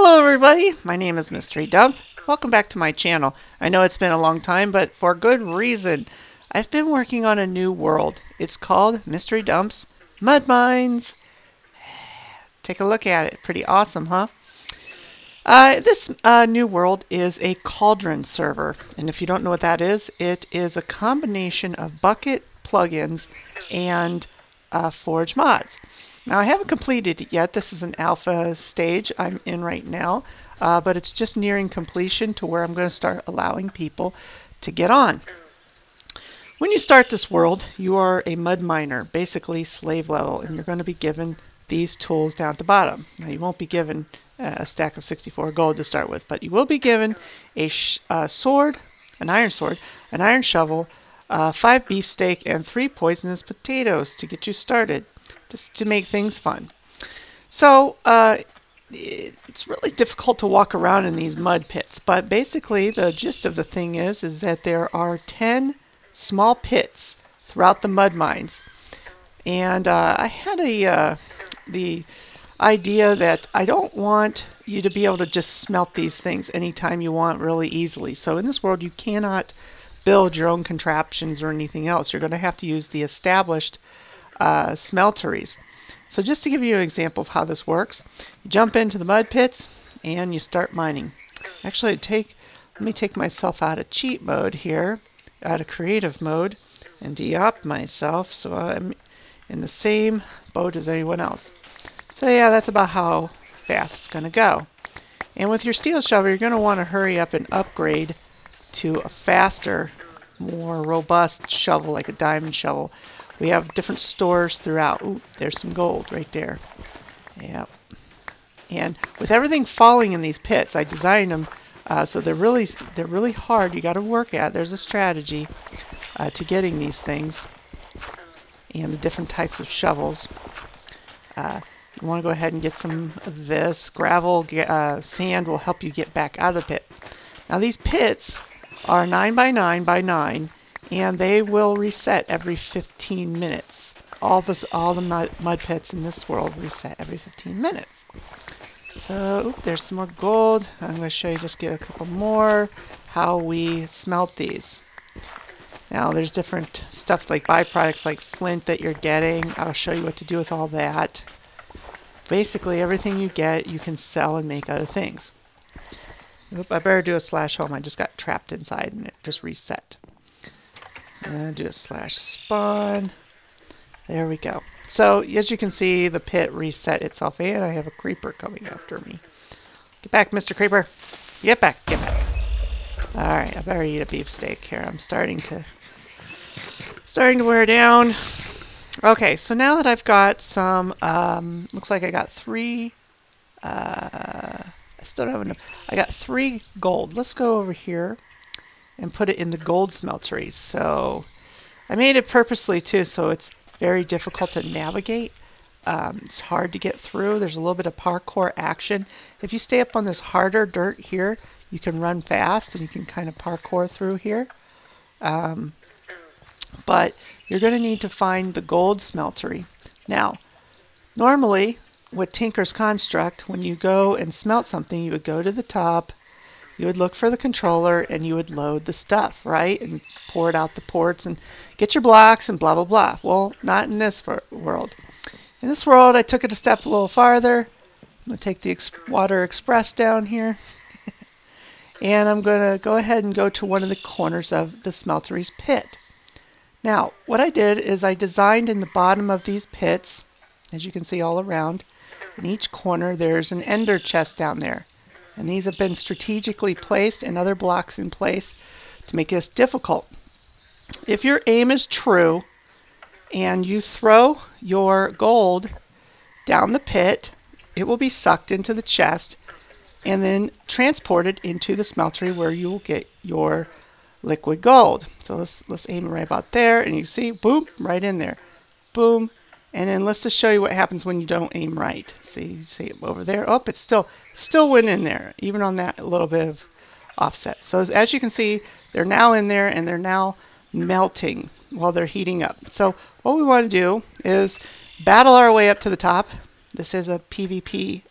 Hello everybody, my name is Mystery Dump. Welcome back to my channel. I know it's been a long time, but for good reason. I've been working on a new world. It's called MysteryDump's Mud Mines. Take a look at it. Pretty awesome, huh? This new world is a Cauldron server, and if you don't know what that is, it is a combination of Bucket plugins and Forge mods. Now I haven't completed it yet. This is an alpha stage I'm in right now, but it's just nearing completion to where I'm going to start allowing people to get on. When you start this world, you are a mud miner, basically slave level, and you're going to be given these tools down at the bottom. Now you won't be given a stack of 64 gold to start with, but you will be given a sword, an iron shovel, 5 beefsteak, and 3 poisonous potatoes to get you started, just to make things fun. So it's really difficult to walk around in these mud pits, but basically the gist of the thing is that there are 10 small pits throughout the mud mines, and I had the idea that I don't want you to be able to just smelt these things anytime you want really easily. So in this world you cannot build your own contraptions or anything else. You're going to have to use the established smelteries. So just to give you an example of how this works, you jump into the mud pits and you start mining. Actually, let me take myself out of cheat mode here, out of creative mode, and de-op myself so I'm in the same boat as anyone else. So yeah, that's about how fast it's going to go. And with your steel shovel, you're going to want to hurry up and upgrade to a faster, more robust shovel, like a diamond shovel. We have different stores throughout. Ooh, there's some gold right there. Yeah. And with everything falling in these pits, I designed them so they're really hard. You got to work at. There's a strategy to getting these things and the different types of shovels. You want to go ahead and get some of this. Gravel, sand will help you get back out of the pit. Now these pits are 9 by 9 by 9, and they will reset every 15 minutes. All the mud pits in this world reset every 15 minutes. So there's some more gold. I'm going to show you, just get a couple more, how we smelt these. Now there's different stuff like byproducts like flint that you're getting. I'll show you what to do with all that. Basically everything you get you can sell and make other things. Oop, I better do a /home. I just got trapped inside and it just reset. And do a /spawn. There we go. So as you can see, the pit reset itself, and I have a creeper coming after me. Get back, Mr. Creeper. Get back, get back. Alright, I better eat a beefsteak here. I'm starting to wear down. Okay, so now that I've got some, looks like I got 3, I still don't have enough. I got 3 gold. Let's go over here and put it in the gold smelteries. So I made it purposely too, so it's very difficult to navigate. It's hard to get through. There's a little bit of parkour action. If you stay up on this harder dirt here, you can run fast and you can kind of parkour through here. But you're going to need to find the gold smeltery. Now, normally with Tinker's Construct, when you go and smelt something, you would go to the top, you would look for the controller, and you would load the stuff, right? And pour it out the ports and get your blocks and blah, blah, blah. Well, not in this world. In this world, I took it a step a little farther. I'm going to take the Water Express down here. And I'm going to go ahead and go to one of the corners of the smeltery's pit. Now, what I did is I designed in the bottom of these pits, as you can see all around, in each corner there's an ender chest down there. And these have been strategically placed and other blocks in place to make this difficult. If your aim is true and you throw your gold down the pit, it will be sucked into the chest and then transported into the smeltery where you will get your liquid gold. So let's aim right about there, and you see, boom, right in there. Boom. And then let's just show you what happens when you don't aim right. See, you see it over there. Oh, it's still went in there, even on that little bit of offset. So as you can see, they're now in there, and they're now melting while they're heating up. So what we want to do is battle our way up to the top. This is a PvP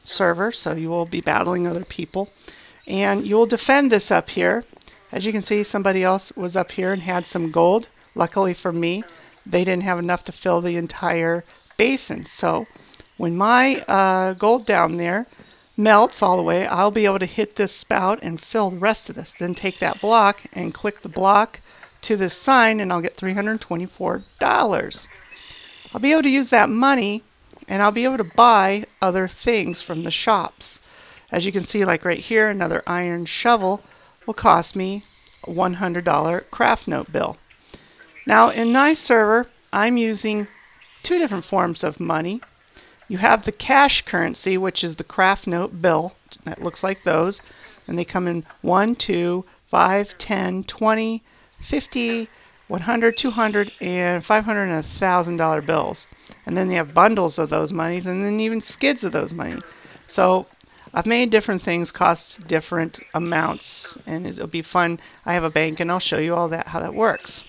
server, so you will be battling other people. And you will defend this up here. As you can see, somebody else was up here and had some gold. Luckily for me, they didn't have enough to fill the entire basin. So when my gold down there melts all the way, I'll be able to hit this spout and fill the rest of this. Then take that block and click the block to this sign, and I'll get $324. I'll be able to use that money, and I'll be able to buy other things from the shops. As you can see, like right here, another iron shovel will cost me a $100 craft note bill. Now in my server, I'm using two different forms of money. You have the cash currency, which is the craft note bill. That looks like those. And they come in 1, 2, 5, 10, 20, 50, 100, 200, and 500 and $1,000 bills. And then they have bundles of those monies, and then even skids of those money. So I've made different things cost different amounts, and it'll be fun. I have a bank, and I'll show you all that, how that works.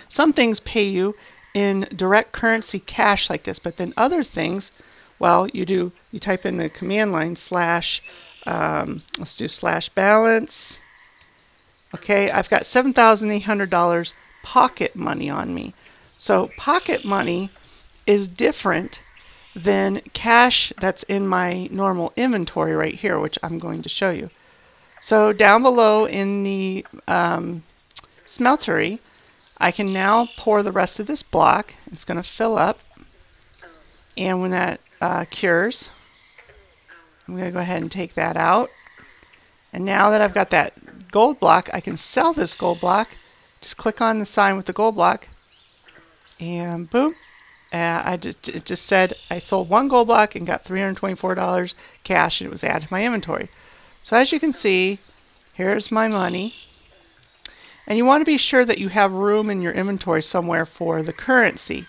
Some things pay you in direct currency cash like this, but then other things, well, you type in the command line slash, let's do slash balance. Okay, I've got $7,800 pocket money on me. So pocket money is different than cash that's in my normal inventory right here, which I'm going to show you. So down below in the smeltery, I can now pour the rest of this block. It's going to fill up. And when that cures, I'm going to go ahead and take that out. And now that I've got that gold block, I can sell this gold block. Just click on the sign with the gold block. And boom. It just said I sold one gold block and got $324 cash, and it was added to my inventory. So as you can see, here's my money. And you want to be sure that you have room in your inventory somewhere for the currency.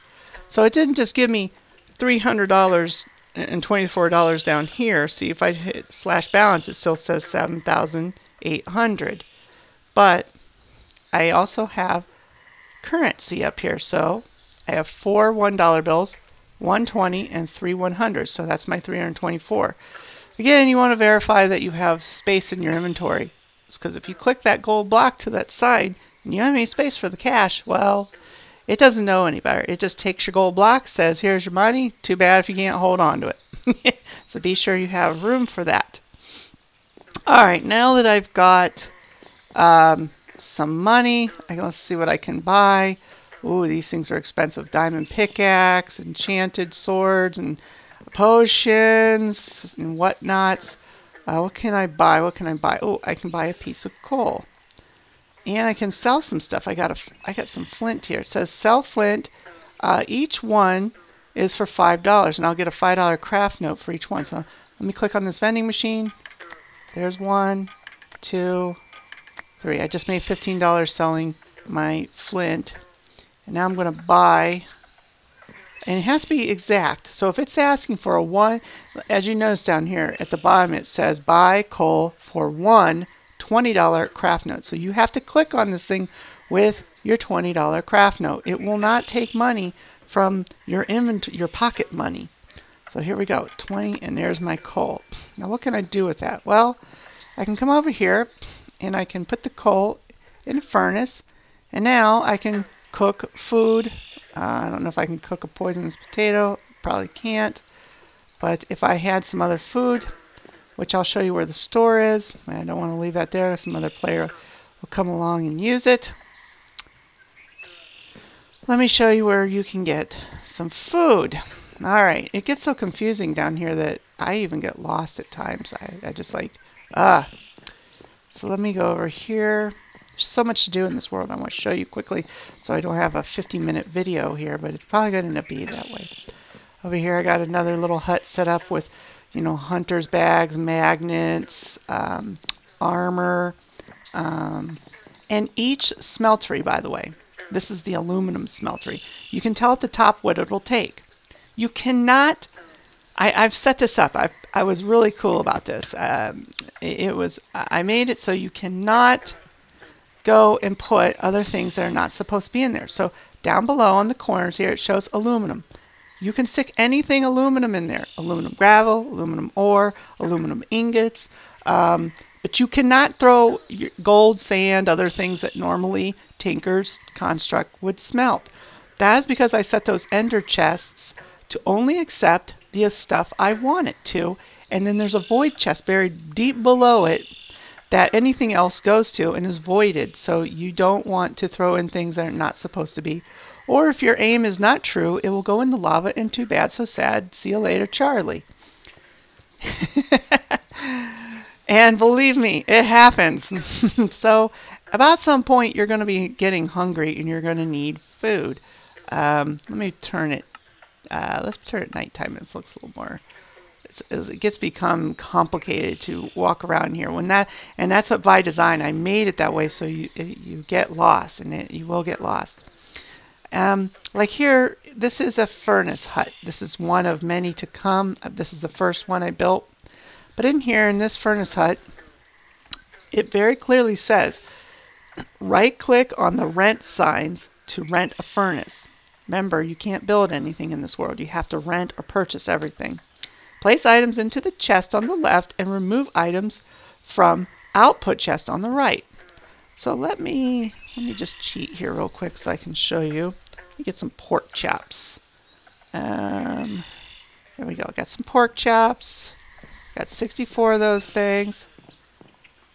So it didn't just give me $300 and $24 down here. See, if I hit slash balance, it still says $7,800. But I also have currency up here. So I have 4 $1 bills, 120, and 3 100s. So that's my 324. Again, you want to verify that you have space in your inventory. Because if you click that gold block to that side and you don't have any space for the cash, well, it doesn't know any better. It just takes your gold block, says, here's your money. Too bad if you can't hold on to it. So be sure you have room for that. All right, now that I've got some money, let's see what I can buy. Ooh, these things are expensive. Diamond pickaxe, enchanted swords, and potions, and whatnots. What can I buy? What can I buy? Oh, I can buy a piece of coal. And I can sell some stuff. I got some flint here. It says sell flint. Each one is for $5, and I'll get a $5 craft note for each one. So let me click on this vending machine. There's 1, 2, 3. I just made $15 selling my flint. And now I'm going to buy. And it has to be exact. So if it's asking for a 1, as you notice down here at the bottom, it says buy coal for 1 $20 craft note. So you have to click on this thing with your $20 craft note. It will not take money from your inventory, your pocket money. So here we go, 20, and there's my coal. Now what can I do with that? Well, I can come over here and I can put the coal in a furnace, and now I can cook food. I don't know if I can cook a poisonous potato. Probably can't. But if I had some other food, which I'll show you where the store is. I don't want to leave that there. Some other player will come along and use it. Let me show you where you can get some food. All right. It gets so confusing down here that I even get lost at times. I just like, So let me go over here. There's so much to do in this world. I want to show you quickly so I don't have a 50-minute video here, but it's probably going to end up being that way. Over here I got another little hut set up with, hunter's bags, magnets, armor, and each smeltery, by the way, this is the aluminum smeltery. You can tell at the top what it'll take. You cannot, I've set this up. I was really cool about this. I made it so you cannot go and put other things that are not supposed to be in there. So down below on the corners here, it shows aluminum. You can stick anything aluminum in there. Aluminum gravel, aluminum ore, aluminum ingots. But you cannot throw gold, sand, other things that normally Tinker's construct would smelt. That is because I set those ender chests to only accept the stuff I want it to. And then there's a void chest buried deep below it that anything else goes to and is voided. So you don't want to throw in things that are not supposed to be. Or if your aim is not true, it will go in the lava, and too bad, so sad. See you later, Charlie. And believe me, it happens. So about some point, you're going to be getting hungry and you're going to need food. Let me turn it. Let's turn it nighttime. It looks a little more. As it gets become complicated to walk around here. And that's what by design. I made it that way so you get lost, and you will get lost. Like here, this is a furnace hut. This is one of many to come. This is the first one I built. But in here, in this furnace hut, it very clearly says, right-click on the rent signs to rent a furnace. Remember, you can't build anything in this world. You have to rent or purchase everything. Place items into the chest on the left and remove items from output chest on the right. So let me just cheat here real quick so I can show you. Let me get some pork chops. There we go. Got some pork chops. Got 64 of those things.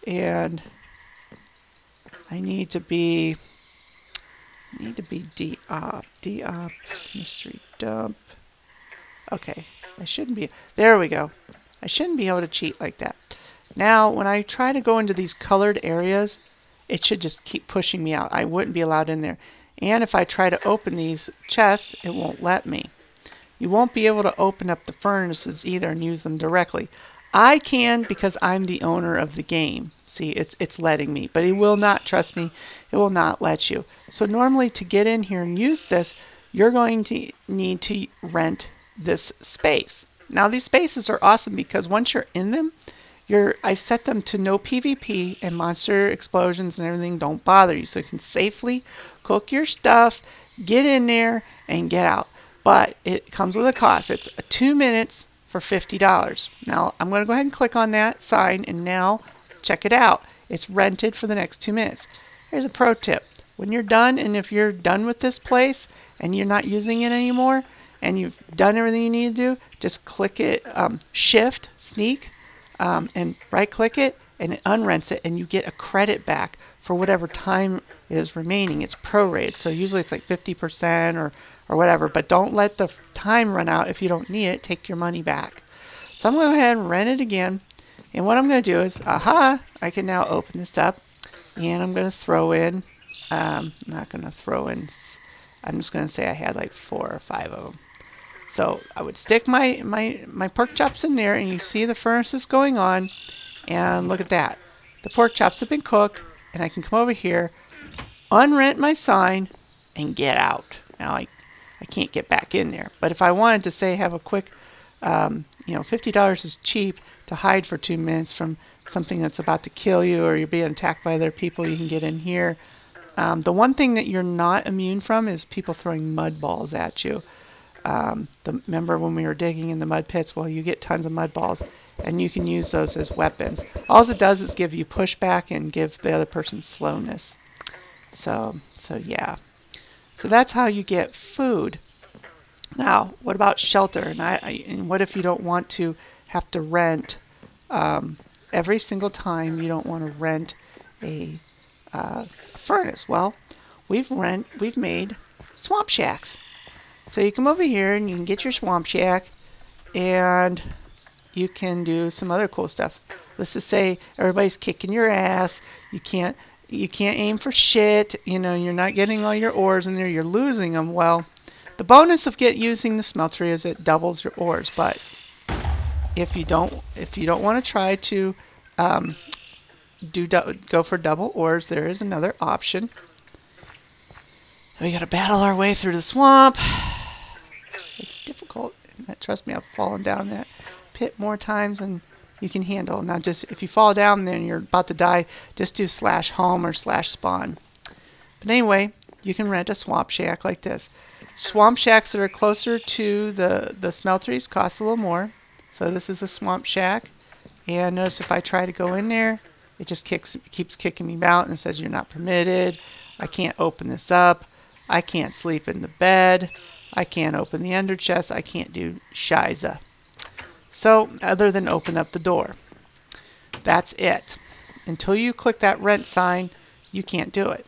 And I need to be de-op, mystery dump. Okay, I shouldn't be, there we go. I shouldn't be able to cheat like that. Now, when I try to go into these colored areas, it should just keep pushing me out. I wouldn't be allowed in there. And if I try to open these chests, it won't let me. You won't be able to open up the furnaces either and use them directly. I can because I'm the owner of the game. See, it's letting me, but it will not, trust me, it will not let you. So normally to get in here and use this, you're going to need to rent this space. Now these spaces are awesome because once you're in them, I've set them to no PvP, and monster explosions and everything don't bother you. So you can safely cook your stuff, get in there, and get out. But it comes with a cost. It's 2 minutes for $50. Now I'm going to go ahead and click on that sign, and now check it out. It's rented for the next 2 minutes. Here's a pro tip. When you're done, and if you're done with this place and you're not using it anymore, and you've done everything you need to do, just click it, shift, sneak, and right click it, and it unrents it, and you get a credit back for whatever time is remaining. It's prorated, so usually it's like 50% or whatever, but don't let the time run out. If you don't need it, take your money back. So I'm going to go ahead and rent it again, and what I'm going to do is, I can now open this up, and I'm going to throw in, I'm not going to throw in, I'm just going to say I had like 4 or 5 of them. So I would stick my pork chops in there, and you see the furnaces going on, and look at that. The pork chops have been cooked, and I can come over here, unrent my sign, and get out. Now I can't get back in there. But if I wanted to say have a quick, $50 is cheap to hide for 2 minutes from something that's about to kill you, or you're being attacked by other people, you can get in here. The one thing that you're not immune from is people throwing mud balls at you. Remember when we were digging in the mud pits? Well, you get tons of mud balls, and you can use those as weapons. All it does is give you pushback and give the other person slowness. So yeah. So that's how you get food. Now, what about shelter? And what if you don't want to have to rent every single time? You don't want to rent a furnace. Well, we've made swamp shacks. So you come over here and you can get your swamp shack, and you can do some other cool stuff. Let's just say everybody's kicking your ass. You can't aim for shit. You're not getting all your ores in there. You're losing them. Well, the bonus of using the smelter is it doubles your ores. But if you don't want to try to go for double ores, there is another option. We got to battle our way through the swamp. It's difficult. Trust me, I've fallen down that pit more times than you can handle. Now, just if you fall down there and you're about to die, just do /home or /spawn. But anyway, you can rent a swamp shack like this. Swamp shacks that are closer to the smelteries cost a little more. So this is a swamp shack. And notice if I try to go in there, it just keeps kicking me out and says you're not permitted. I can't open this up. I can't sleep in the bed. I can't open the ender chest. I can't do shiza. So other than open up the door. That's it. Until you click that rent sign, you can't do it.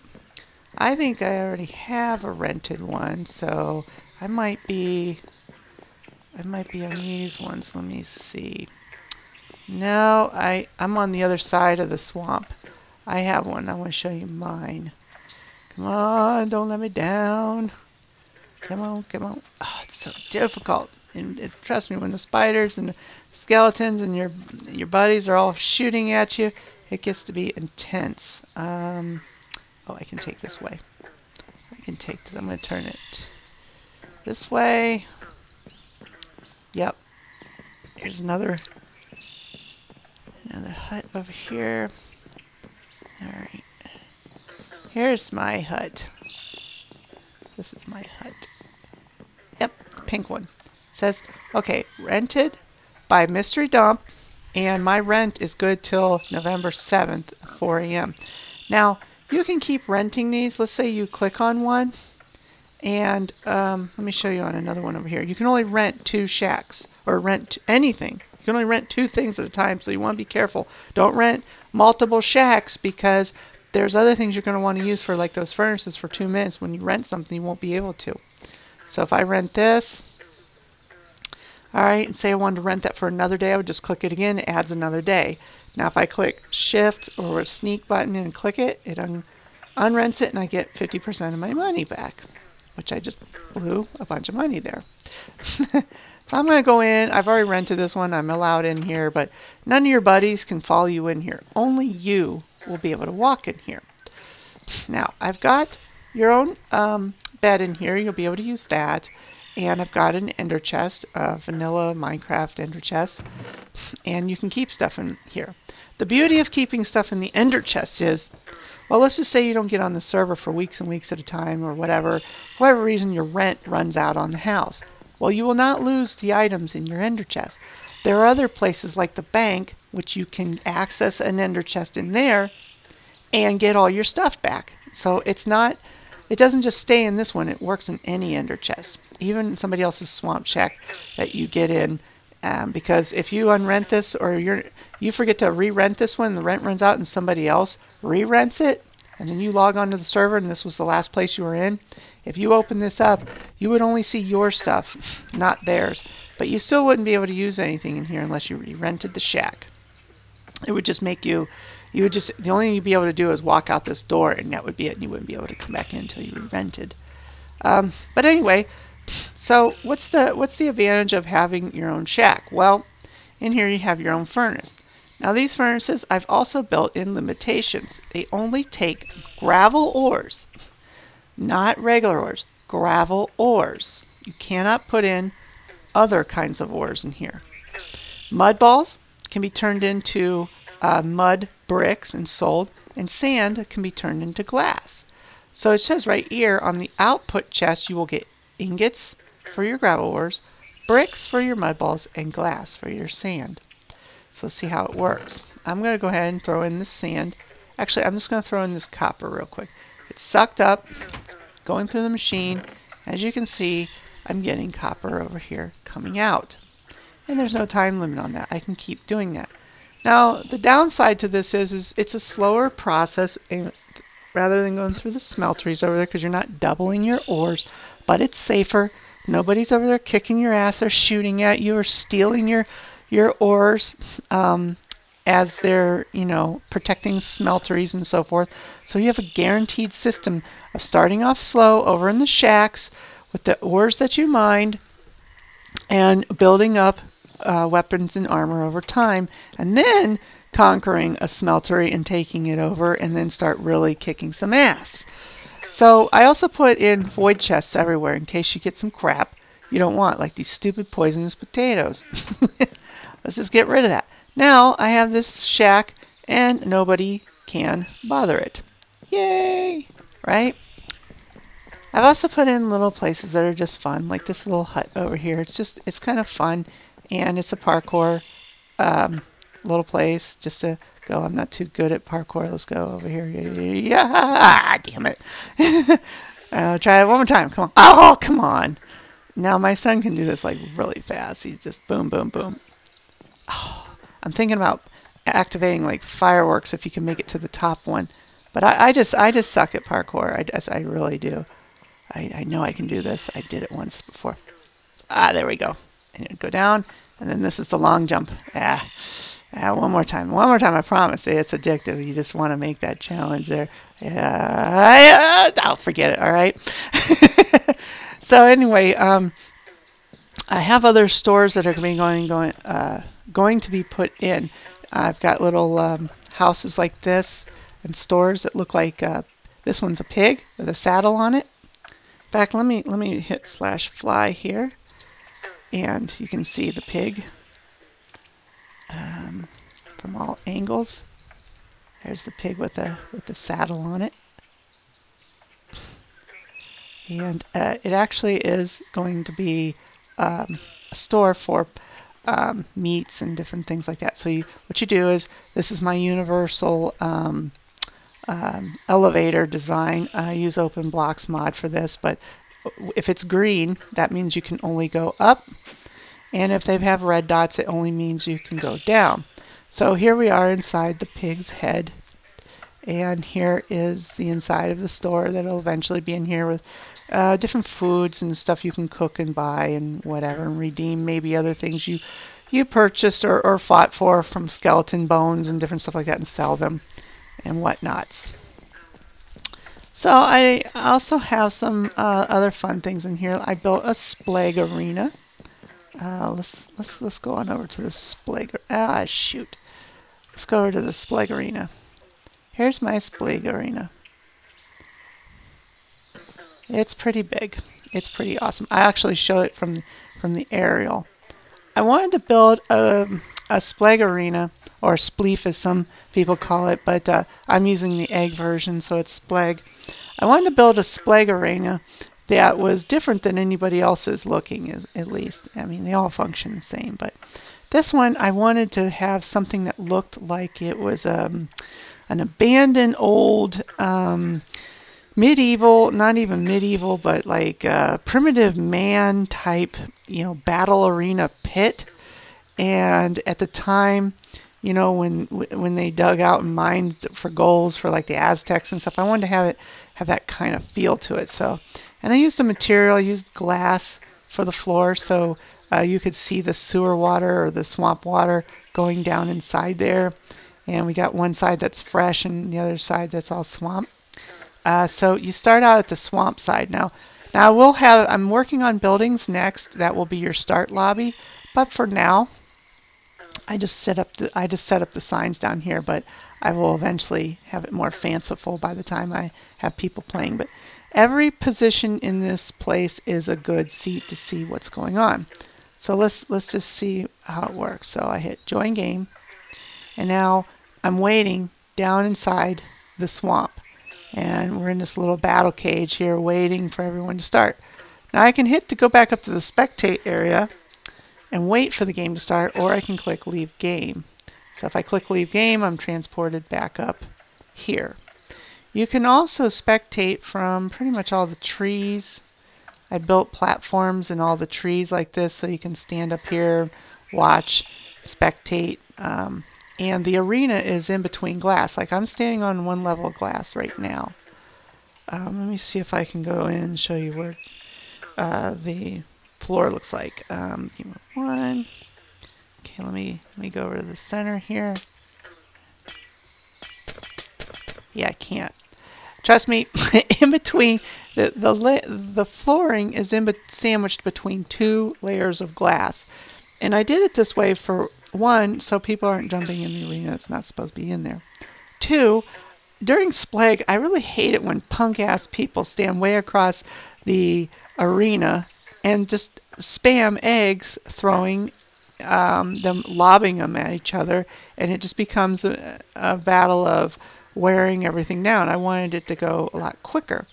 I think I already have a rented one, so I might be on these ones. Let me see. No, I'm on the other side of the swamp. I have one. I want to show you mine. Come on, don't let me down. Come on, come on. Oh, it's so difficult. And trust me, when the spiders and the skeletons and your buddies are all shooting at you, it gets to be intense. Oh, I can take this way. I can take this. I'm going to turn it this way. Yep. Here's another hut over here. Alright. Here's my hut. This is my hut. Yep, pink one. It says, okay, rented by MysteryDump, and my rent is good till November 7th, 4 a.m. Now, you can keep renting these. Let's say you click on one, and let me show you on another one over here. You can only rent 2 shacks, or rent anything. You can only rent 2 things at a time, so you want to be careful. Don't rent multiple shacks, because there's other things you're going to want to use for, like those furnaces, for 2 minutes. When you rent something, you won't be able to. So if I rent this, alright, and say I wanted to rent that for another day, I would just click it again. It adds another day. Now if I click shift or a sneak button and click it, it unrents it, and I get 50% of my money back, which I just blew a bunch of money there. So I'm going to go in. I've already rented this one. I'm allowed in here, but none of your buddies can follow you in here. Only you will be able to walk in here. Now I've got your own bed in here. You'll be able to use that. And I've got an ender chest, vanilla Minecraft ender chest, and you can keep stuff in here. The beauty of keeping stuff in the ender chest is, well, let's just say you don't get on the server for weeks and weeks at a time, or whatever, for whatever reason your rent runs out on the house. Well, you will not lose the items in your ender chest. There are other places like the bank, which you can access an ender chest in there and get all your stuff back. So it doesn't just stay in this one. It works in any ender chest, even somebody else's swamp shack that you get in. Because if you unrent this, or you forget to re-rent this one, the rent runs out and somebody else re-rents it, and then you log onto the server and this was the last place you were in, if you open this up, you would only see your stuff, not theirs. But you still wouldn't be able to use anything in here unless you re-rented the shack. It would just make the only thing you'd be able to do is walk out this door, and that would be it, and you wouldn't be able to come back in until you re-rented. But anyway, so what's the advantage of having your own shack? Well, in here you have your own furnace. Now these furnaces, I've also built in limitations. They only take gravel ores, not regular ores, gravel ores. You cannot put in other kinds of ores in here. Mud balls can be turned into mud bricks and sold, and sand can be turned into glass. So it says right here on the output chest you will get ingots for your gravel ores, bricks for your mud balls, and glass for your sand. So let's see how it works. I'm going to go ahead and throw in this sand. Actually, I'm just going to throw in this copper real quick. It's sucked up, it's going through the machine. As you can see, I'm getting copper over here coming out. And there's no time limit on that. I can keep doing that. Now, the downside to this is it's a slower process, and rather than going through the smelteries over there, because you're not doubling your ores, but it's safer. Nobody's over there kicking your ass or shooting at you or stealing your ores as they're, protecting smelteries and so forth. So you have a guaranteed system of starting off slow over in the shacks with the ores that you mined and building up weapons and armor over time, and then conquering a smeltery and taking it over, and then start really kicking some ass. So I also put in void chests everywhere in case you get some crap you don't want, like these stupid poisonous potatoes. Let's just get rid of that. Now I have this shack and nobody can bother it. Yay! Right? I've also put in little places that are just fun, like this little hut over here. It's kind of fun, and it's a parkour little place just to go. I'm not too good at parkour. Let's go over here. Yeah, damn it. I'll try it one more time. Come on. Oh, come on. Now my son can do this like really fast. He's just boom, boom, boom. Oh, I'm thinking about activating like fireworks if you can make it to the top one. But I just suck at parkour. I really do. I know I can do this. I did it once before. Ah, there we go. And go down, and then this is the long jump. One more time. One more time, I promise. It's addictive. You just want to make that challenge there. I'll forget it, all right? So anyway, I have other stores that are going to be put in. I've got little houses like this and stores that look like this one's a pig with a saddle on it. In fact, let me hit /fly here, and you can see the pig from all angles. There's the pig with the saddle on it, and it actually is going to be a store for meats and different things like that. So what you do is, this is my universal elevator design. I use Open Blocks mod for this, but if it's green, that means you can only go up, and if they have red dots, it only means you can go down. So here we are inside the pig's head, and here is the inside of the store that'll eventually be in here with different foods and stuff you can cook and buy and whatever, and redeem maybe other things you purchased or fought for, from skeleton bones and different stuff like that, and sell them and whatnots. So I also have some other fun things in here. I built a splag arena. Let's go on over to the splag. Shoot. Let's go over to the splag arena. Here's my splag arena. It's pretty big. It's pretty awesome. I actually show it from the aerial. I wanted to build a splag arena, or spleef as some people call it, but I'm using the egg version, so it's splag. I wanted to build a splag arena that was different than anybody else's looking, at least. I mean, they all function the same, but this one I wanted to have something that looked like it was an abandoned old medieval, not even medieval, but like primitive man type, battle arena pit. And at the time, when they dug out and mined for golds for like the Aztecs and stuff, I wanted to have that kind of feel to it. So, and I used a material, I used glass for the floor, so you could see the sewer water or the swamp water going down inside there. And we got one side that's fresh and the other side that's all swamp. So you start out at the swamp side. Now I'm working on buildings next. That will be your start lobby. But for now, I just set up the signs down here, but I will eventually have it more fanciful by the time I have people playing. But every position in this place is a good seat to see what's going on. So let's just see how it works. So I hit join game, and now I'm waiting down inside the swamp, and we're in this little battle cage here waiting for everyone to start. Now I can hit to go back up to the spectate area and wait for the game to start, or I can click leave game. So if I click leave game, I'm transported back up here. You can also spectate from pretty much all the trees. I built platforms in all the trees like this, so you can stand up here, watch, spectate, and the arena is in between glass. Like I'm standing on one level of glass right now. Let me see if I can go in and show you where the floor looks like. Give me one. Okay, let me go over to the center here. Yeah, I can't. Trust me, in between the flooring is sandwiched between two layers of glass, and I did it this way for one, so people aren't jumping in the arena that's not supposed to be in there. Two, during Splag, I really hate it when punk-ass people stand way across the arena and just spam eggs, throwing them, lobbing them at each other, and it just becomes a battle of wearing everything down. I wanted it to go a lot quicker.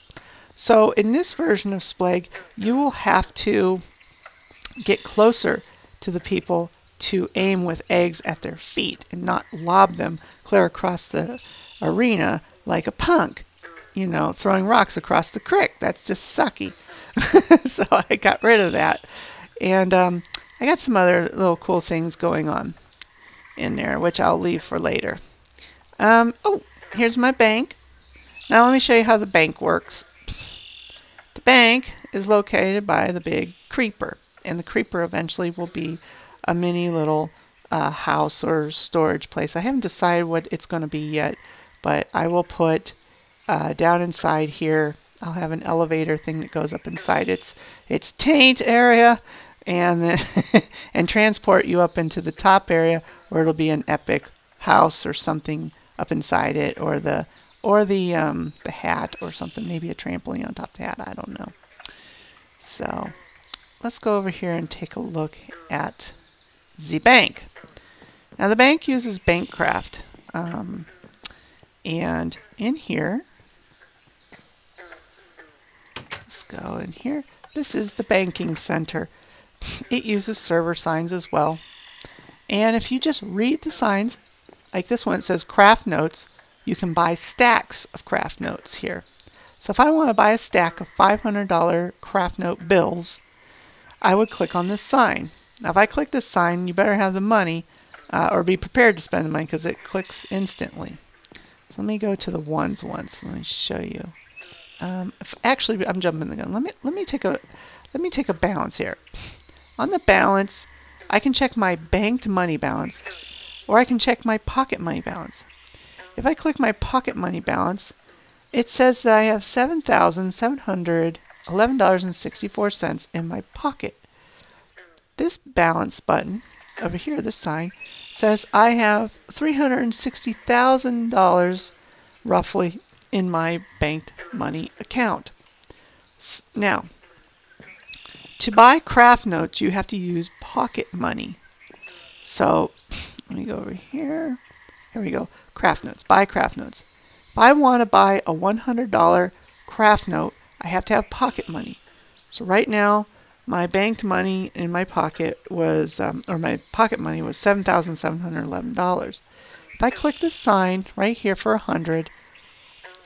So in this version of Splag, you will have to get closer to the people to aim with eggs at their feet and not lob them clear across the arena like a punk, you know, throwing rocks across the creek. That's just sucky. So I got rid of that. And I got some other little cool things going on in there, which I'll leave for later. Oh, here's my bank. Now let me show you how the bank works. The bank is located by the big creeper, and the creeper eventually will be a mini little house or storage place. I haven't decided what it's going to be yet, but I will put down inside here, I'll have an elevator thing that goes up inside its taint area, and then and transport you up into the top area where it'll be an epic house or something up inside it, or the hat or something, maybe a trampoline on top of the hat, I don't know. So let's go over here and take a look at the bank. Now the bank uses Bankcraft, and in here, let's go in here, this is the banking center. It uses server signs as well, and if you just read the signs, like this one, it says craft notes. You can buy stacks of craft notes here. So if I want to buy a stack of $500 craft note bills, I would click on this sign. Now if I click this sign, you better have the money, or be prepared to spend the money, because it clicks instantly. So let me go to the ones once. Let me show you. Actually, I'm jumping the gun. Let me take a balance here. On the balance, I can check my banked money balance, or I can check my pocket money balance. If I click my pocket money balance, it says that I have $7,711.64 in my pocket. This balance button over here, this sign, says I have $360,000 roughly in my banked money account. Now, to buy craft notes, you have to use pocket money. So let me go over here. Here we go. Craft notes. Buy craft notes. If I want to buy a $100 craft note, I have to have pocket money. So right now, my banked money in my pocket was, or my pocket money was $7,711. If I click this sign right here for 100,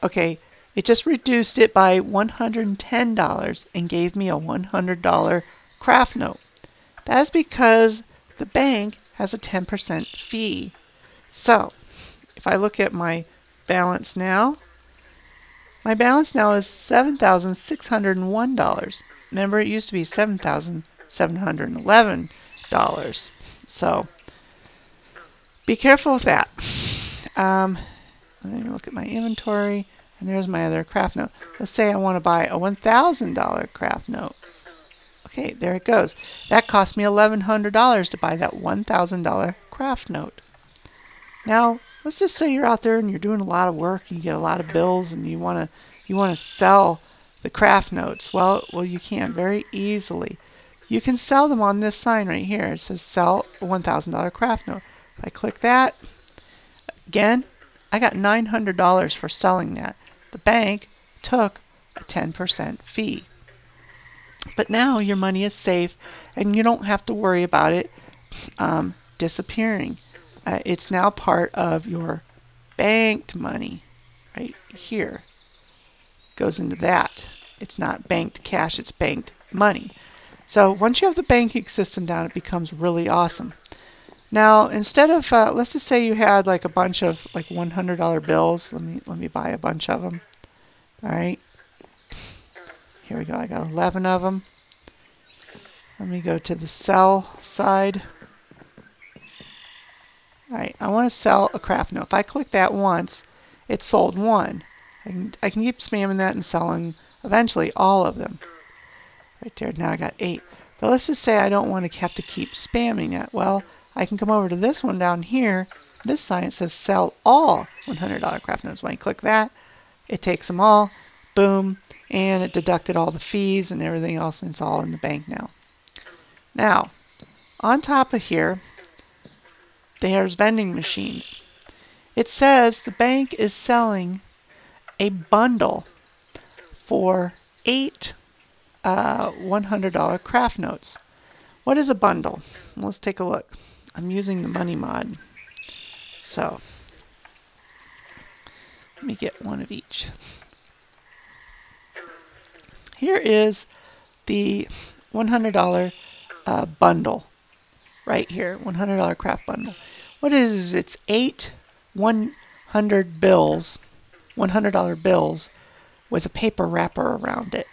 okay, it just reduced it by $110 and gave me a $100 craft note. That is because the bank has a 10% fee. So, if I look at my balance now, my balance now is $7,601. Remember, it used to be $7,711. So, be careful with that. Let me look at my inventory, and there's my other craft note. Let's say I want to buy a $1,000 craft note. Okay, there it goes. That cost me $1,100 to buy that $1,000 craft note. Now, let's just say you're out there and you're doing a lot of work, and you get a lot of bills, and you want to sell the craft notes. Well, you can very easily. You can sell them on this sign right here. It says sell a $1,000 craft note. If I click that, again, I got $900 for selling that. The bank took a 10% fee. But now your money is safe, and you don't have to worry about it disappearing. It's now part of your banked money right here. Goes into that. It's not banked cash, it's banked money. So once you have the banking system down, it becomes really awesome. Now, instead of, let's just say you had like a bunch of like $100 bills. Let me buy a bunch of them. All right. Here we go. I got 11 of them. Let me go to the sell side. Alright, I want to sell a craft note. If I click that once, it sold one. I can keep spamming that and selling eventually all of them. Right there, now I got 8. But let's just say I don't want to have to keep spamming it. Well, I can come over to this one down here. This sign, it says sell all $100 craft notes. When I click that, it takes them all, boom, and it deducted all the fees and everything else, and it's all in the bank now. Now, on top of here, there's vending machines. It says the bank is selling a bundle for 8 $100 craft notes. What is a bundle? Let's take a look. I'm using the money mod. So, let me get one of each. Here is the $100 bundle. Right here, $100 craft bundle. What it is, it's 8 $100 bills, $100 bills with a paper wrapper around it.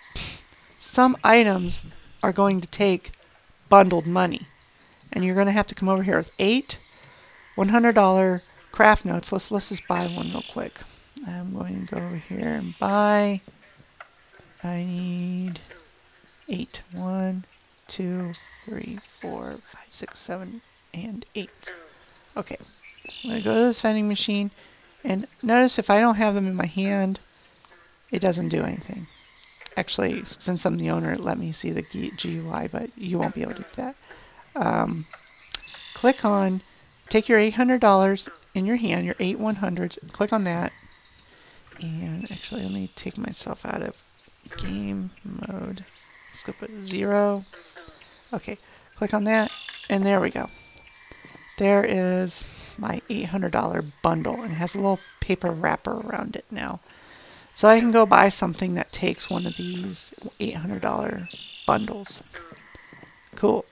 Some items are going to take bundled money. And you're going to have to come over here with 8 $100 craft notes. Let's just buy one real quick. I'm going to go over here and buy. I need 8. 1, 2, 3, 4, 5, 6, 7, and 8. Okay. I'm going to go to this vending machine. And notice if I don't have them in my hand, it doesn't do anything. Actually, since I'm the owner, it let me see the GUI, but you won't be able to do that. Click on, take your $800 in your hand, your 8 100s, click on that. And actually, let me take myself out of game mode. Let's go put 0. Okay, click on that, and there we go. There is my $800 bundle, and it has a little paper wrapper around it now. So I can go buy something that takes one of these $800 bundles. Cool.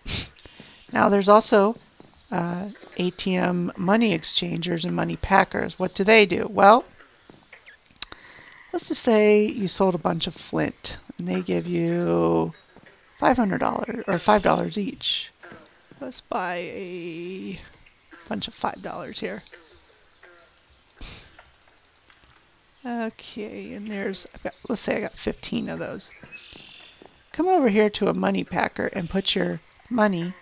Now there's also ATM money exchangers and money packers. What do? Well, let's just say you sold a bunch of flint and they give you $500 or $5 each. Let's buy a bunch of $5 here. Okay, and let's say I got 15 of those. Come over here to a money packer and put your money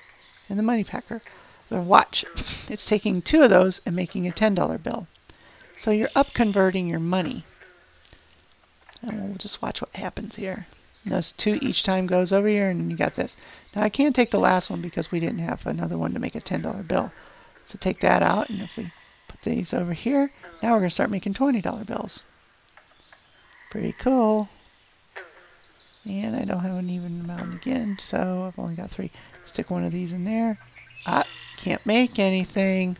in the money packer. Now watch, it's taking 2 of those and making a $10 bill. So you're up converting your money. And we'll just watch what happens here. Notice 2 each time goes over here, and you got this. Now I can't take the last one because we didn't have another one to make a $10 bill. So take that out, and if we put these over here, now we're going to start making $20 bills. Pretty cool. And I don't have an even amount again, so I've only got 3. Stick one of these in there. Ah, can't make anything.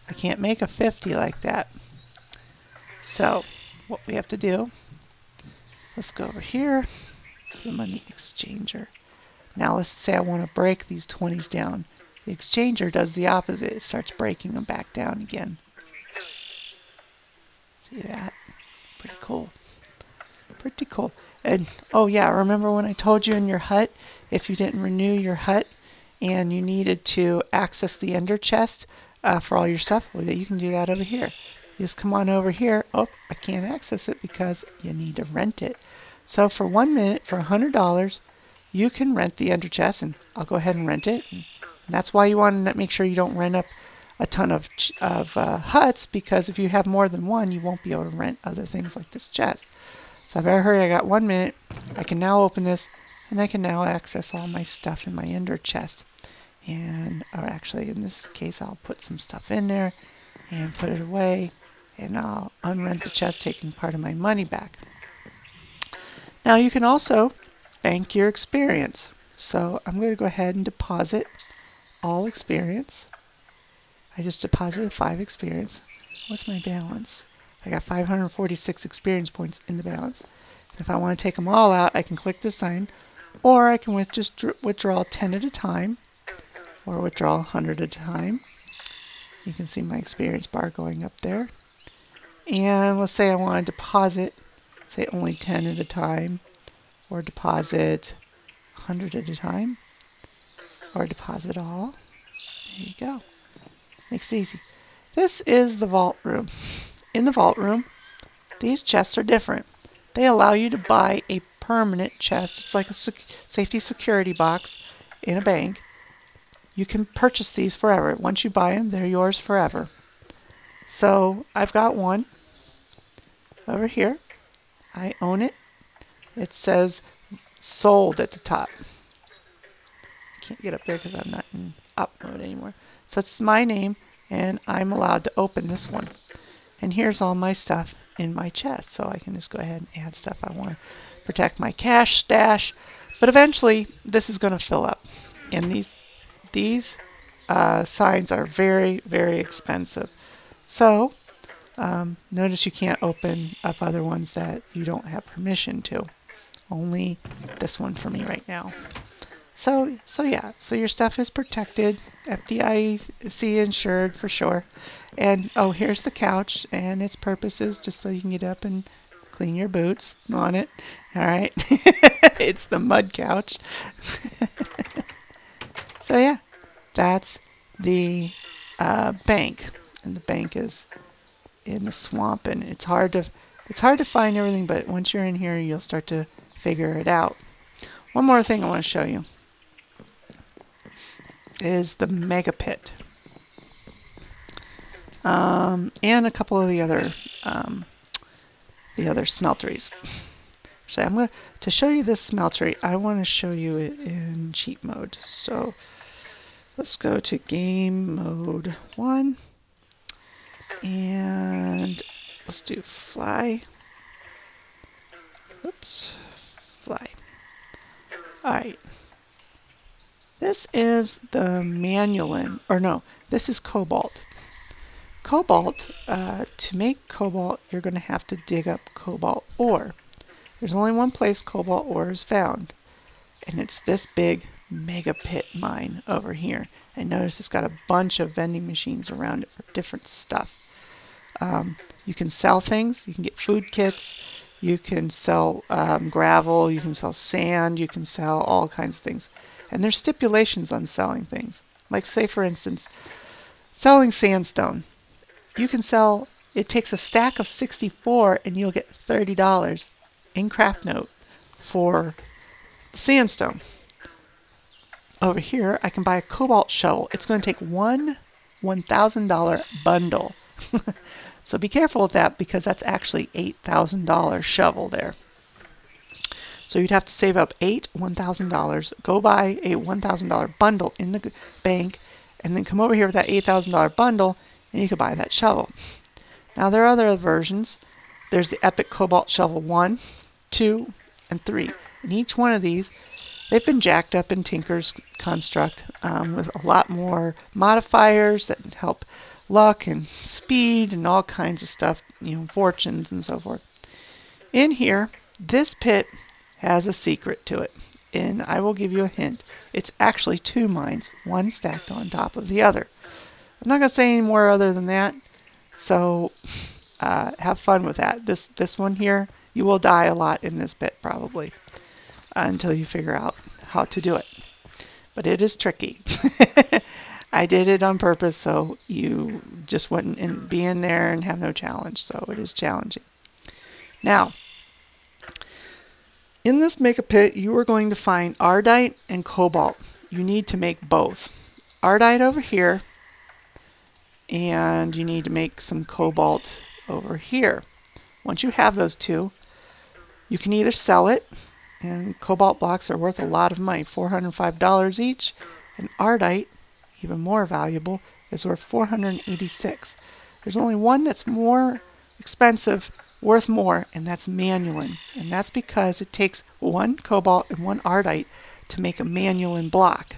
I can't make a 50 like that. So, what we have to do, let's go over here to the money exchanger. Now let's say I want to break these 20s down. The exchanger does the opposite. It starts breaking them back down again. See that? Pretty cool. Pretty cool. And, oh yeah, remember when I told you in your hut, if you didn't renew your hut and you needed to access the ender chest for all your stuff, well, you can do that over here. You just come on over here. Oh, I can't access it because you need to rent it. So for 1 minute, for $100, you can rent the ender chest, and I'll go ahead and rent it. And that's why you want to make sure you don't rent up a ton of huts, because if you have more than one, you won't be able to rent other things like this chest. So I better hurry. I got 1 minute. I can now open this, and I can now access all my stuff in my ender chest. And, or actually, in this case, I'll put some stuff in there and put it away, and I'll unrent the chest, taking part of my money back. Now you can also bank your experience. So I'm going to go ahead and deposit all experience. I just deposited 5 experience. What's my balance? I got 546 experience points in the balance. And if I want to take them all out, I can click this sign, or I can just withdraw 10 at a time, or withdraw 100 at a time. You can see my experience bar going up there. And let's say I want to deposit, say only 10 at a time, or deposit 100 at a time, or deposit all. There you go. Makes it easy. This is the vault room. In the vault room, these chests are different. They allow you to buy a permanent chest. It's like a safety security box in a bank. You can purchase these forever. Once you buy them, they're yours forever. So I've got one over here. I own it. It says sold at the top. Can't get up there because I'm not in up mode anymore. So it's my name, and I'm allowed to open this one. And here's all my stuff in my chest. So I can just go ahead and add stuff I want. protect my cash stash. But eventually, this is going to fill up. And these signs are very, very expensive. So, notice you can't open up other ones that you don't have permission to. Only this one for me right now. So yeah, so your stuff is protected, FDIC insured for sure. And oh, here's the couch, and its purpose is just so you can get up and clean your boots on it. All right, it's the mud couch. So yeah, that's the bank, and the bank is in the swamp, and it's hard to find everything, but once you're in here, you'll start to figure it out. One more thing I want to show you is the mega pit, and a couple of the other smelteries. So to show you this smeltery, I want to show you it in cheat mode. So let's go to game mode 1, and let's do fly. Oops, fly. All right. This is the manulin, or no, this is cobalt. Cobalt, to make cobalt, you're going to have to dig up cobalt ore. There's only one place cobalt ore is found, and it's this big mega pit mine over here. And notice it's got a bunch of vending machines around it for different stuff. You can sell things, you can get food kits, you can sell gravel, you can sell sand, you can sell all kinds of things. And there's stipulations on selling things. Like, say for instance, selling sandstone. You can sell, it takes a stack of 64 and you'll get $30 in craft note for the sandstone. Over here, I can buy a cobalt shovel. It's going to take one $1,000 bundle. So be careful with that, because that's actually $8,000 shovel there. So you'd have to save up $1,000, go buy a $1,000 bundle in the bank, and then come over here with that $8,000 bundle, and you could buy that shovel. Now there are other versions. There's the Epic Cobalt Shovel 1, 2, and 3. And each one of these, they've been jacked up in Tinker's construct with a lot more modifiers that help luck and speed and all kinds of stuff, you know, fortunes and so forth. In here, this pit has a secret to it, and I will give you a hint. It's actually two mines, one stacked on top of the other. I'm not going to say any more other than that, so have fun with that. This one here, you will die a lot in this pit probably until you figure out how to do it. But it is tricky. I did it on purpose so you just wouldn't be in there and have no challenge, so it is challenging. Now, in this mega pit, you are going to find ardite and cobalt. You need to make both. Ardite over here, and you need to make some cobalt over here. Once you have those two, you can either sell it, and cobalt blocks are worth a lot of money, $405 each, and ardite, even more valuable, is worth $486. There's only one that's more expensive, worth more, and that's manulin. And that's because it takes one cobalt and one ardite to make a manulin block.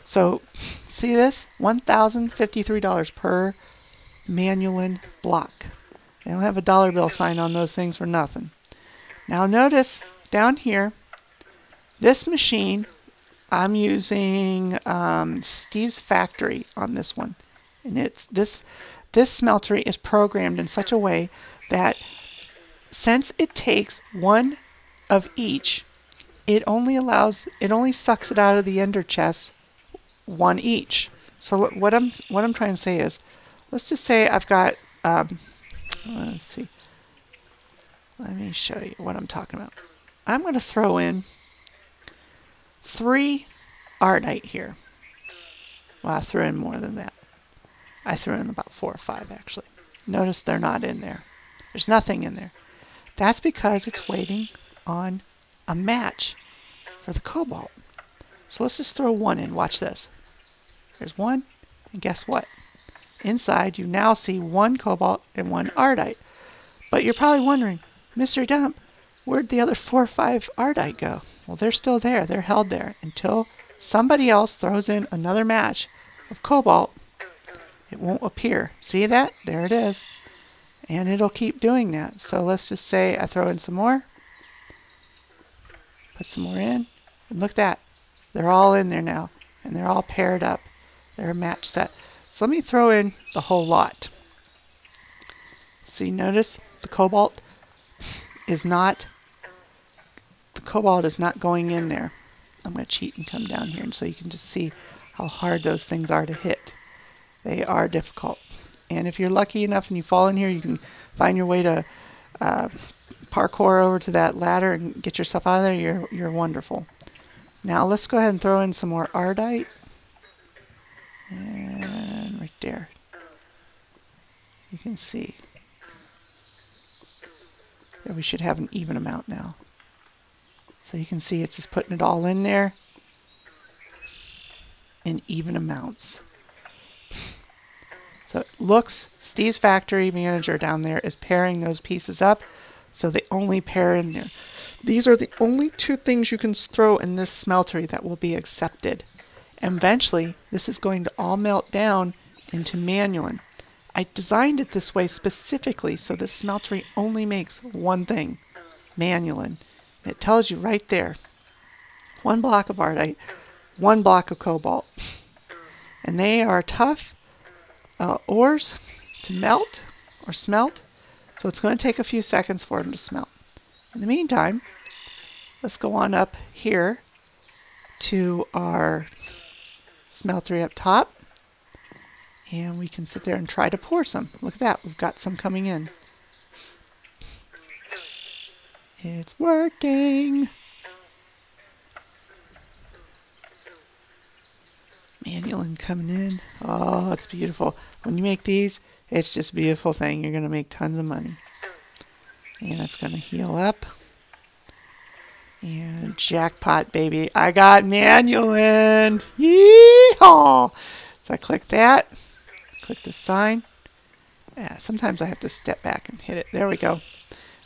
So, see this? $1,053 per manulin block. They don't have a dollar bill sign on those things for nothing. Now notice down here, this machine, I'm using Steve's Factory on this one. And it's this smeltery is programmed in such a way that since it takes one of each, it only sucks it out of the ender chests one each. So what I'm trying to say is, let's just say I've got let's see. Let me show you what I'm talking about. I'm going to throw in 3 ardite here. Well, I threw in more than that. I threw in about 4 or 5 actually. Notice they're not in there. There's nothing in there. That's because it's waiting on a match for the cobalt. So let's just throw 1 in. Watch this. There's 1, and guess what? Inside you now see 1 cobalt and 1 ardite. But you're probably wondering, Mr. Dump, Where'd the other 4 or 5 Ardite go? Well, they're still there. They're held there until somebody else throws in another match of cobalt. It won't appear. See that? There it is. And it'll keep doing that. So let's just say I throw in some more. Put some more in. And look at that. They're all in there now. And they're all paired up. They're a match set. So let me throw in the whole lot. See, notice the cobalt is not going in there. I'm going to cheat and come down here and so you can just see how hard those things are to hit. They are difficult. And if you're lucky enough and you fall in here, you can find your way to parkour over to that ladder and get yourself out of there. You're wonderful. Now let's go ahead and throw in some more Ardite. And right there. You can see. There we should have an even amount now. So you can see it's just putting it all in there in even amounts. So it looks, Steve's factory manager down there is pairing those pieces up so they only pair in there. These are the only 2 things you can throw in this smeltery that will be accepted. And eventually, this is going to all melt down into manulin. I designed it this way specifically so this smeltery only makes one thing, manulin. And it tells you right there, 1 block of Ardite, 1 block of cobalt. And they are tough ores to melt or smelt, so it's going to take a few seconds for them to smelt. In the meantime, let's go on up here to our smeltery up top, and we can sit there and try to pour some. Look at that, we've got some coming in. It's working! Manulin coming in. Oh, it's beautiful. When you make these, it's just a beautiful thing. You're going to make tons of money. And it's going to heal up. And jackpot, baby. I got manulin. Yeehaw! So I click that. Click the sign. Yeah, sometimes I have to step back and hit it. There we go.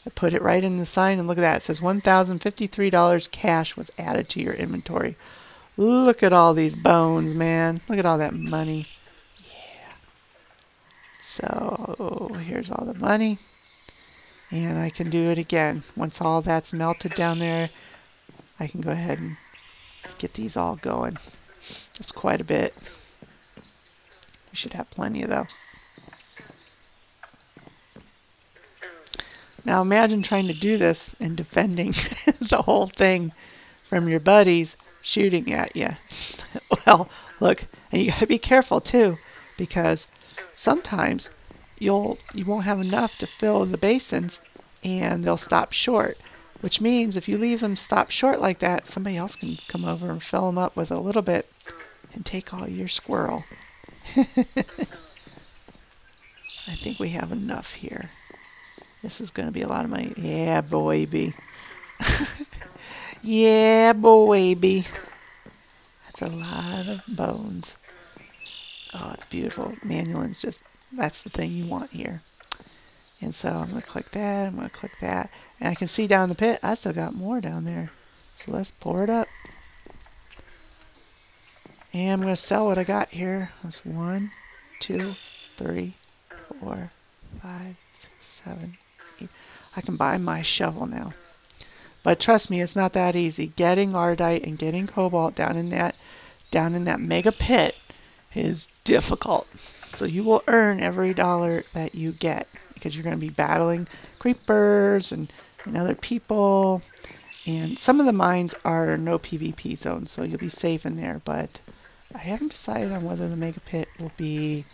I put it right in the sign, and look at that. It says $1,053 cash was added to your inventory. Look at all these bones, man. Look at all that money. Yeah. So here's all the money. And I can do it again. Once all that's melted down there, I can go ahead and get these all going. That's quite a bit. We should have plenty of though. Now imagine trying to do this and defending the whole thing from your buddies shooting at you. Well, look, and you got to be careful too, because sometimes you won't have enough to fill the basins and they'll stop short, which means if you leave them stop short like that, somebody else can come over and fill them up with a little bit and take all your squirrel. I think we have enough here. This is going to be a lot of money. Yeah, baby. Yeah, baby. That's a lot of bones. Oh, it's beautiful. Manulin's just, that's the thing you want here. And so I'm going to click that. I'm going to click that. And I can see down the pit, I still got more down there. So let's pour it up. And I'm going to sell what I got here. That's 1, 2, 3, 4, 5, 6, 7, 8. I can buy my shovel now. But trust me, it's not that easy. Getting Ardite and getting cobalt down in that mega pit is difficult. So you will earn every dollar that you get because you're going to be battling creepers and other people. And some of the mines are no PvP zones, so you'll be safe in there. But I haven't decided on whether the mega pit will be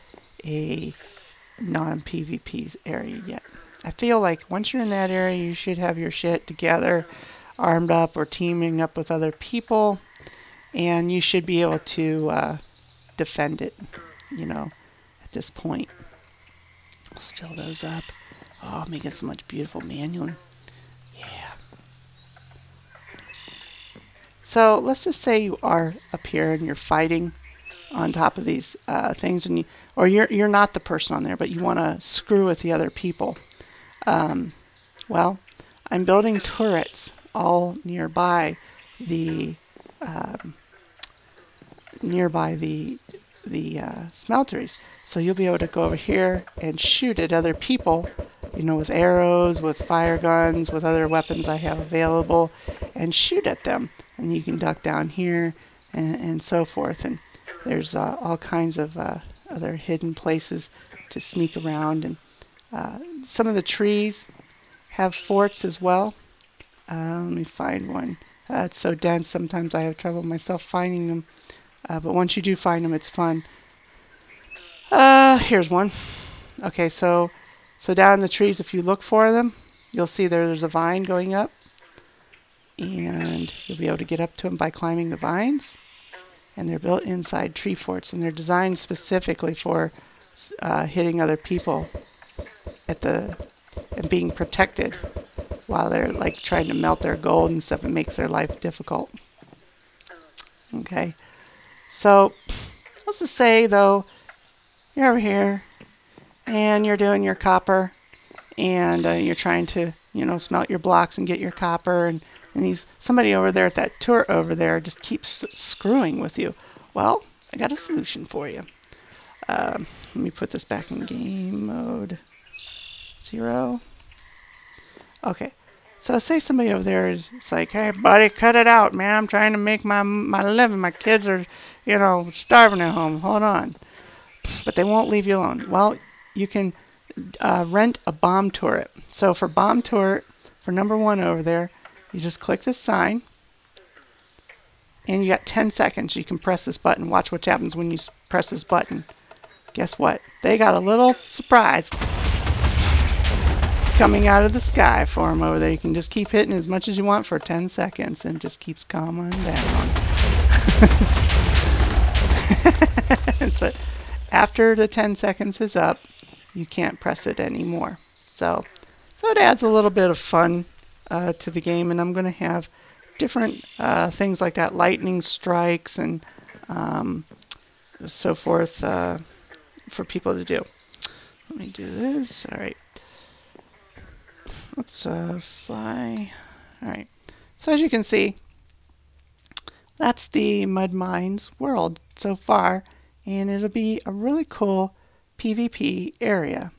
a non-PvP area yet. I feel like once you're in that area, you should have your shit together, armed up or teaming up with other people, and you should be able to defend it, you know, at this point. Let's fill those up. Oh, making so much beautiful manulin. Yeah. So let's just say you are up here and you're fighting on top of these things, and you're not the person on there, but you want to screw with the other people. Well, I'm building turrets all nearby the smelteries. So you'll be able to go over here and shoot at other people, you know, with arrows, with fire guns, with other weapons I have available, and shoot at them. And you can duck down here and so forth. And there's all kinds of other hidden places to sneak around. And some of the trees have forts as well. Let me find one. It's so dense sometimes I have trouble myself finding them. But once you do find them, it's fun. Here's one. Okay, so down in the trees, if you look for them, you'll see there's a vine going up. And you'll be able to get up to them by climbing the vines. And they're built inside tree forts, and they're designed specifically for hitting other people and being protected while they're like trying to melt their gold and stuff. It makes their life difficult. Okay, so let's just say though you're over here and you're doing your copper, and you're trying to, you know, smelt your blocks and get your copper, and somebody over there at that turret over there just keeps screwing with you. Well, I got a solution for you. Let me put this back in game mode 0. Okay, so say somebody over there is like, hey buddy, cut it out, man. I'm trying to make my living. My kids are, you know, starving at home. Hold on. But they won't leave you alone. Well, you can rent a bomb turret. So for bomb turret, for number 1 over there, you just click this sign, and you got 10 seconds. You can press this button. Watch what happens when you press this button. Guess what? They got a little surprise coming out of the sky for them over there. You can just keep hitting as much as you want for 10 seconds, and it just keeps calming down. But after the 10 seconds is up, you can't press it anymore. So it adds a little bit of fun to the game, and I'm going to have different things like that, lightning strikes and so forth for people to do. Let me do this. All right. Let's fly. All right. So as you can see, that's the Mud Mines world so far, and it'll be a really cool PvP area.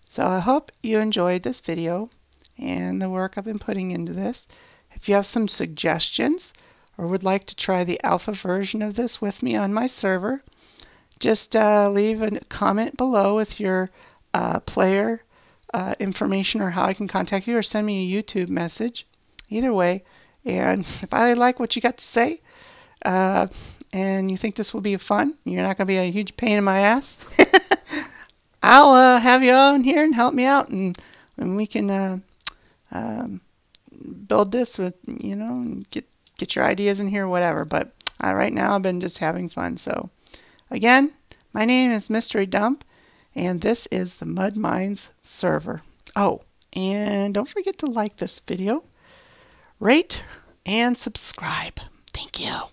So I hope you enjoyed this video and the work I've been putting into this. If you have some suggestions or would like to try the alpha version of this with me on my server, just leave a comment below with your player information or how I can contact you, or send me a YouTube message. Either way, and if I like what you got to say and you think this will be fun, you're not going to be a huge pain in my ass, I'll have you on here and help me out, and we can build this with, you know, and get your ideas in here, whatever. But right now I've been just having fun. So again, my name is MysteryDump, and this is the Mud Mines server. Oh, and don't forget to like this video, rate, and subscribe. Thank you.